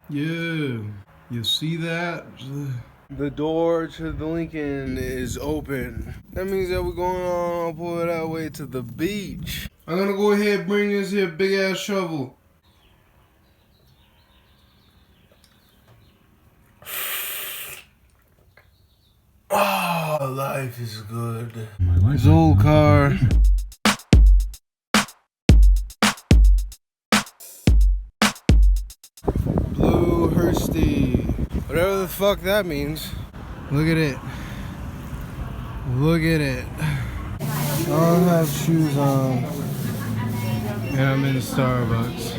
Yeah, you see that? The door to the Lincoln is open. That means that we're going on up over that way to the beach. I'm gonna go ahead and bring this here big ass shovel. Oh, life is good. His old car. Blue Hursty. Whatever the fuck that means. Look at it. Look at it. I don't have shoes on. And I'm in Starbucks.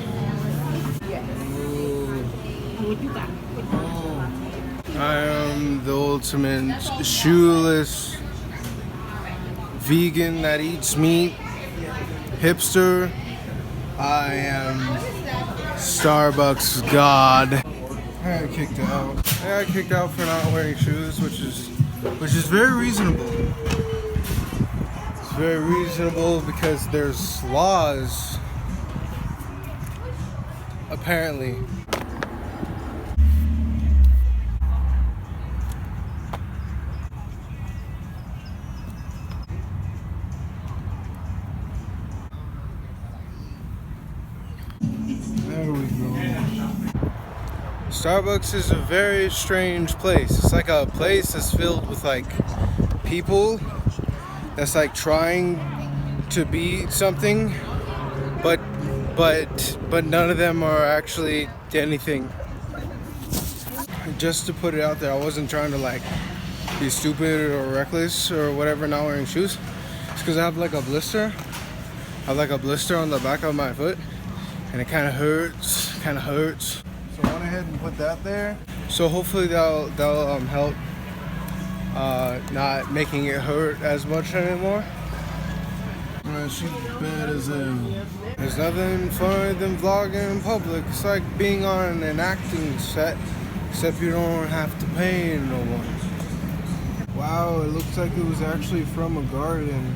I am the ultimate shoeless vegan that eats meat. Hipster. I am Starbucks God. I got kicked out. I got kicked out for not wearing shoes, which is very reasonable. It's very reasonable because there's laws, apparently. There we go. Starbucks is a very strange place. It's like a place that's filled with like people that's like trying to be something, but none of them are actually anything. Just to put it out there, I wasn't trying to like be stupid or reckless or whatever not wearing shoes. It's because I have like a blister. I have like a blister on the back of my foot, and it kind of hurts. So I went ahead and put that there. So hopefully that'll help not making it hurt as much anymore. Man, she's bad as hell. There's nothing funny than vlogging in public. It's like being on an acting set, except you don't have to pay no one. Wow, it looks like it was actually from a garden.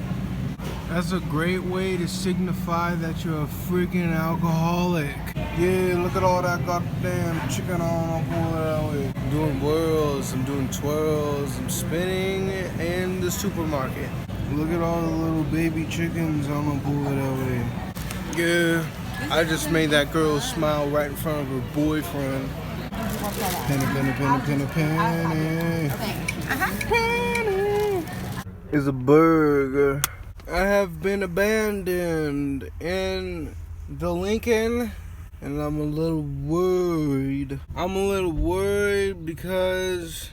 That's a great way to signify that you're a freaking alcoholic. Yeah, look at all that goddamn chicken on up over that way. I'm doing whirls, I'm doing twirls, I'm spinning in the supermarket. Look at all the little baby chickens on up over that way. Yeah, I just made that girl smile right in front of her boyfriend. Penny. Penny is a burger. I have been abandoned in the Lincoln, and I'm a little worried. I'm a little worried because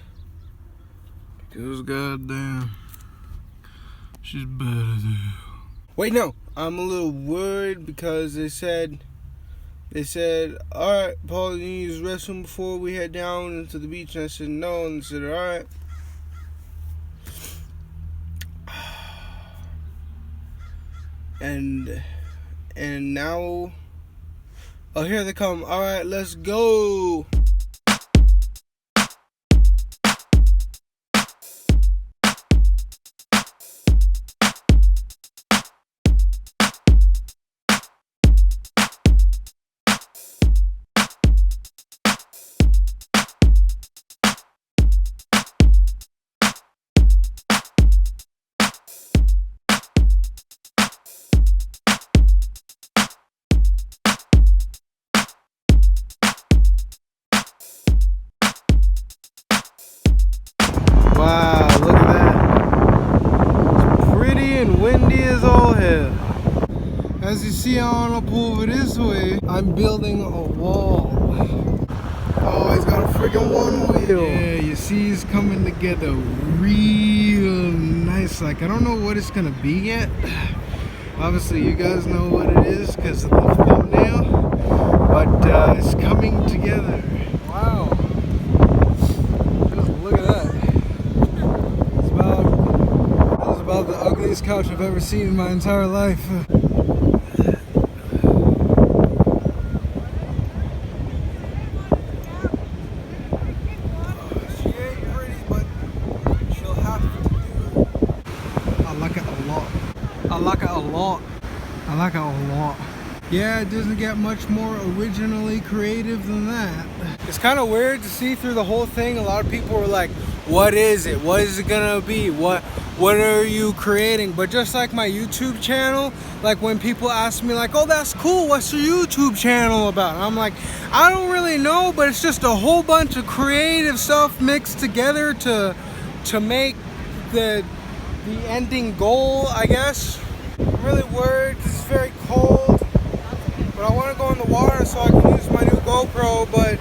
Goddamn, she's bad as hell. wait, no, I'm a little worried because they said, all right, Paul, you need to use the restroom before we head down into the beach. And I said no, and they said all right. And now, oh, here they come. All right, let's go. Wow, look at that. It's pretty and windy as all hell. As you see on up over this way, I'm building a wall. Oh, he's got a freaking one wheel. Yeah, you see it's coming together real nice. Like, I don't know what it's gonna be yet. Obviously, you guys know what it is because of the thumbnail. But it's coming together. Wow. Just look at that. It's about the ugliest couch I've ever seen in my entire life. She ain't pretty, but she'll have to do. I like it a lot. I like it a lot. I like it a lot. Yeah, it doesn't get much more originally creative than that. It's kind of weird to see through the whole thing. A lot of people were like, what is it? What is it gonna be? What are you creating? But just like my YouTube channel, like when people ask me like, oh, that's cool, what's your YouTube channel about? And I'm like, I don't really know, but it's just a whole bunch of creative stuff mixed together to make the ending goal, I guess. I'm really worried because it's very cold, but I want to go in the water so I can use my new GoPro, but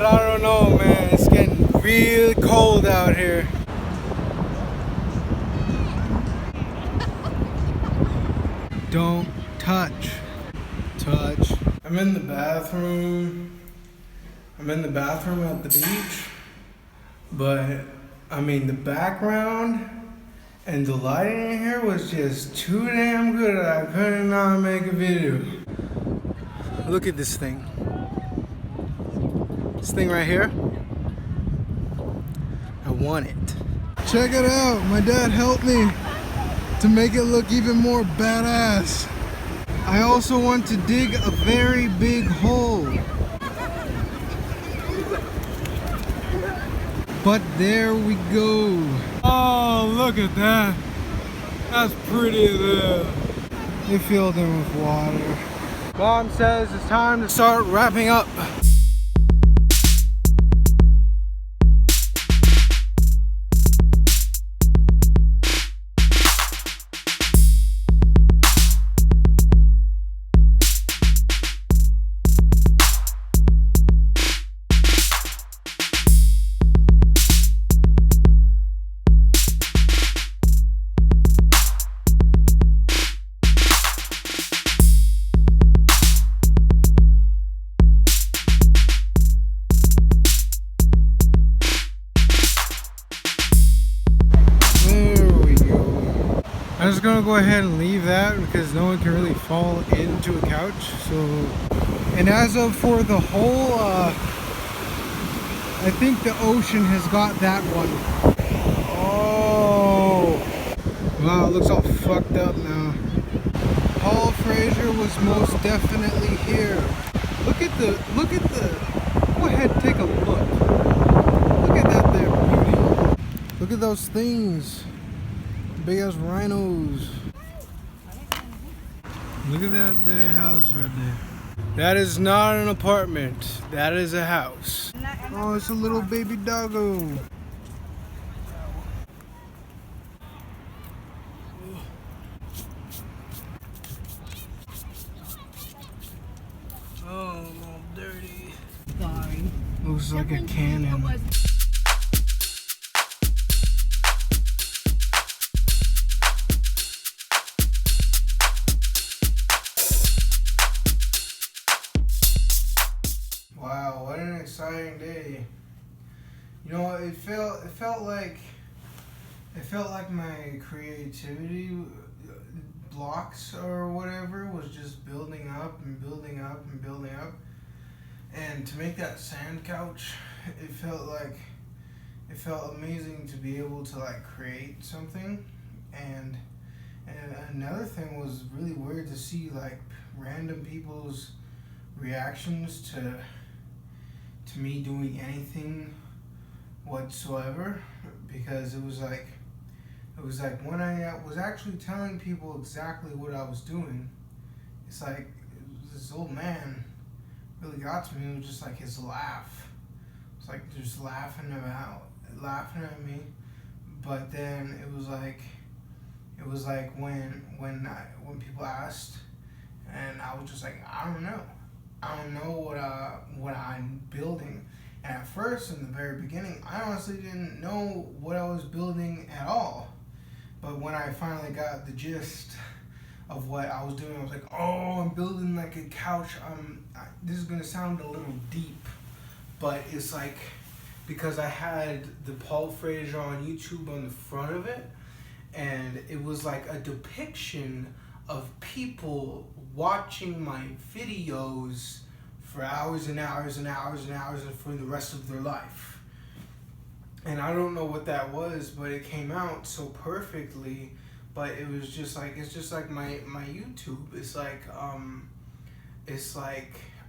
I don't know, man. It's getting real cold out here. Don't touch. Touch. I'm in the bathroom. I'm in the bathroom at the beach, but I mean the background and the lighting in here was just too damn good. I could not make a video. Look at this thing. This thing right here. I want it. Check it out. My dad helped me to make it look even more badass. I also want to dig a very big hole. But there we go. Oh, look at that. That's pretty there. They filled in with water. Mom says it's time to start wrapping up. I'm just gonna go ahead and leave that because no one can really fall into a couch. So, and as of for the hole, I think the ocean has got that one. Oh, wow, it looks all fucked up now. Paul Frazier was most definitely here. Look at the, go ahead, take a look. Look at that there, beauty. Look at those things. Big ass rhinos. Look at that there house right there. That is not an apartment. That is a house. Oh, it's a little baby doggo. Oh, I'm all dirty. Sorry. Looks like a cannon. Wow, what an exciting day. You know, it felt like my creativity blocks or whatever was just building up and building up and building up. And to make that sand couch, it felt amazing to be able to like create something. And another thing was really weird to see like random people's reactions to me doing anything whatsoever, because it was like when I was actually telling people exactly what I was doing, it's like this old man really got to me. It was just like his laugh. It's like just laughing at me. But then it was like when people asked, and I was just like, I don't know what I'm building. And at first, in the very beginning, I honestly didn't know what I was building at all. But when I finally got the gist of what I was doing, I was like, oh, I'm building like a couch. This is gonna sound a little deep, but it's like because I had the Paul Frazier on YouTube on the front of it, and it was like a depiction of people watching my videos for hours and hours and hours and hours and for the rest of their life. And I don't know what that was, but it came out so perfectly. But it was just like, it's just like my YouTube. It's like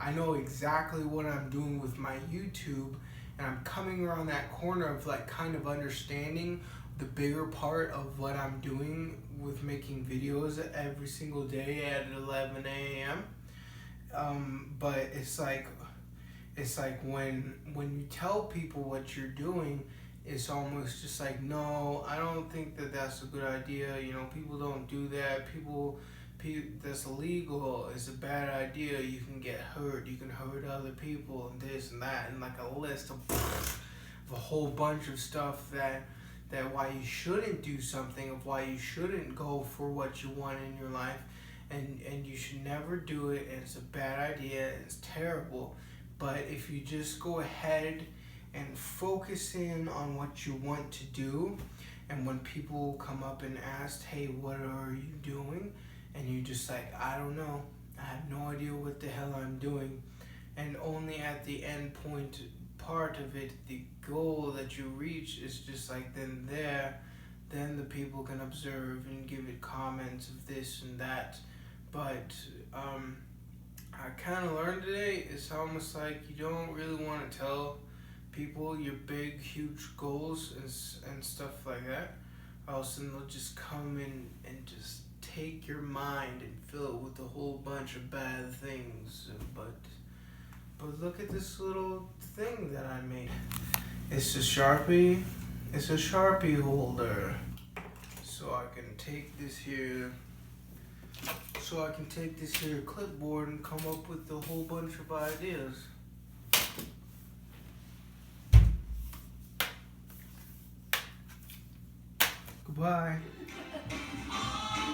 I know exactly what I'm doing with my YouTube, and I'm coming around that corner of like kind of understanding the bigger part of what I'm doing with making videos every single day at 11 a.m. But it's like when you tell people what you're doing, it's almost just like, no, I don't think that that's a good idea. You know, people don't do that. People that's illegal. It's a bad idea. You can get hurt. You can hurt other people and this and that, and like a list of a whole bunch of stuff that why you shouldn't do something, of why you shouldn't go for what you want in your life, and you should never do it, and it's a bad idea, and it's terrible. But if you just go ahead and focus in on what you want to do, and when people come up and ask, hey, what are you doing? And you just like, I don't know, I have no idea what the hell I'm doing. And only at the end point part of it, the goal that you reach is just like, then the people can observe and give it comments of this and that. But I kind of learned today, it's almost like you don't really want to tell people your big, huge goals and stuff like that. Else then they'll just come in and just take your mind and fill it with a whole bunch of bad things. But look at this little thing that I made. It's a Sharpie. It's a Sharpie holder. So I can take this here. So I can take this here clipboard and come up with a whole bunch of ideas. Goodbye.